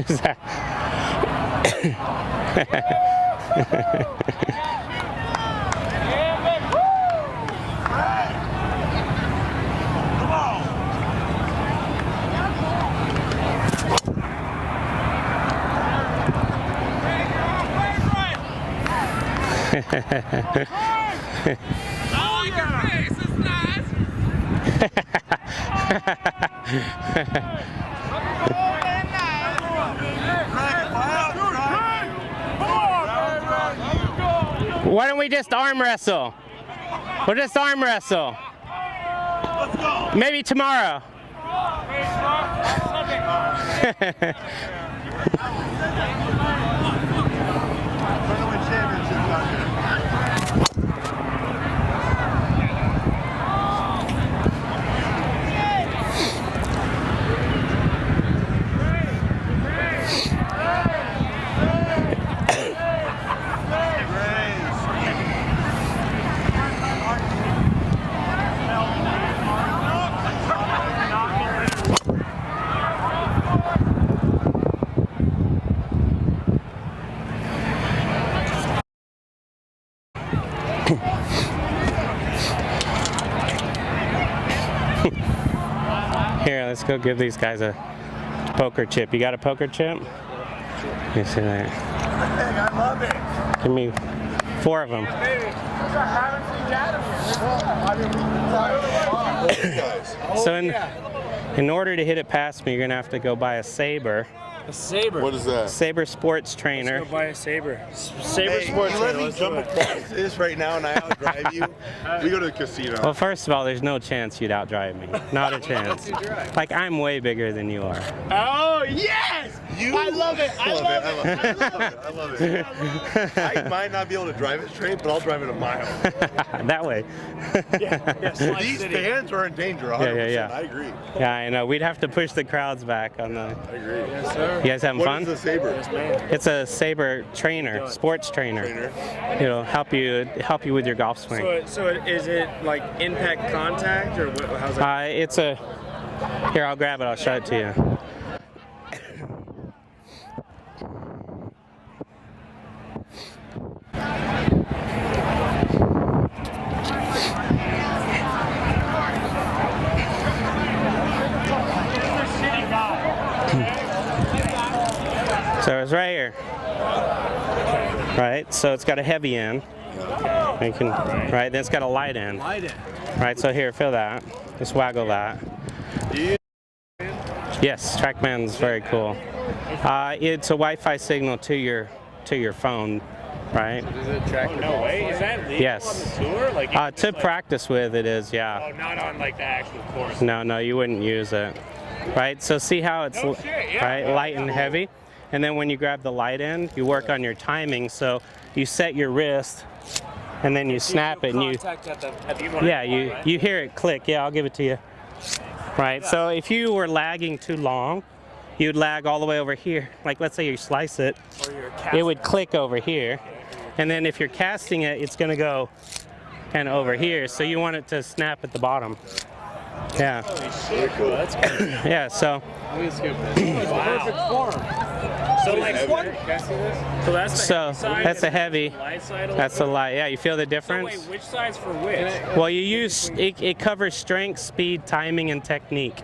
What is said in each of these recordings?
Exactly. Oh, your face is nice. Why don't we just arm wrestle? We'll just arm wrestle. Let's go. Maybe tomorrow. Here, let's go give these guys a poker chip. You got a poker chip? You see that? I love it. Give me 4 of them. So in order to hit it past me, you're gonna have to go buy a Saber. A Saber. What is that? Saber sports trainer. Let's go buy a Saber. Saber Hey, sports you let trainer. me jump across this right now and I outdrive you? We go to the casino. Well, first of all, there's no chance you'd outdrive me. Not a chance. Like, I'm way bigger than you are. Oh, yes! I love it. I love it. I love it. I might not be able to drive it straight, but I'll drive it a mile. That way. These fans are in danger, 100%. Yeah. I agree. Yeah, I know. We'd have to push the crowds back on the... I agree. Yes, sir. You guys having fun? What is the Saber? It's a Saber trainer, sports trainer. It'll help you with your golf swing. So is it like impact contact or how's that? It's a... Here, I'll grab it. I'll show it to you. So it's right here. Right, so it's got a heavy end. You can, right, then it's got a light end. Right, so here, feel that. Just waggle that. Yes, TrackMan's very cool. It's a Wi-Fi signal to your phone, right? Is it track? Oh, no way. Is that legal Yes. on the tour? Like To practice with, it is, yeah. Oh, not on like the actual course. No, you wouldn't use it. Right, so see how it's right, light and heavy? And then when you grab the light end, you work on your timing. So you set your wrist, and then you snap it, and you hear it click. Yeah, I'll give it to you. Right. So if you were lagging too long, you'd lag all the way over here. Like let's say you slice it, it would click over here, and then if you're casting it, it's going to go kind of over here. So you want it to snap at the bottom. Yeah. Very cool. That's good. Yeah. So. Perfect form. So like what? That's a heavy. That's a light. Yeah, you feel the difference? So wait, which side's for which? Well, you use it covers strength, speed, timing, and technique.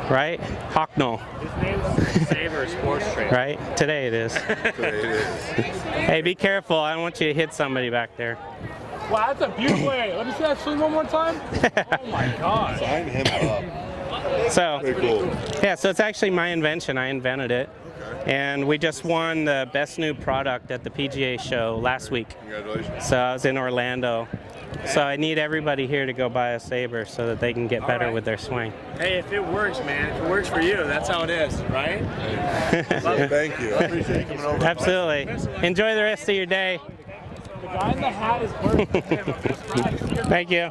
Right? Hocknull. His name's Saber Sports Trainer. Right? Today it is. Hey, be careful. I don't want you to hit somebody back there. Wow, that's a beautiful way. Let me see that swing one more time. Oh my God. Sign him up. So, Very cool. yeah, so it's actually my invention. I invented it. And we just won the best new product at the PGA show last week. Congratulations. So I was in Orlando. So I need everybody here to go buy a Saber so that they can get better with their swing. Hey, if it works, man, if it works for you, that's how it is, right? Thank you. I appreciate you coming over. Absolutely. Enjoy the rest of your day. The guy in the hat is perfect. Thank you.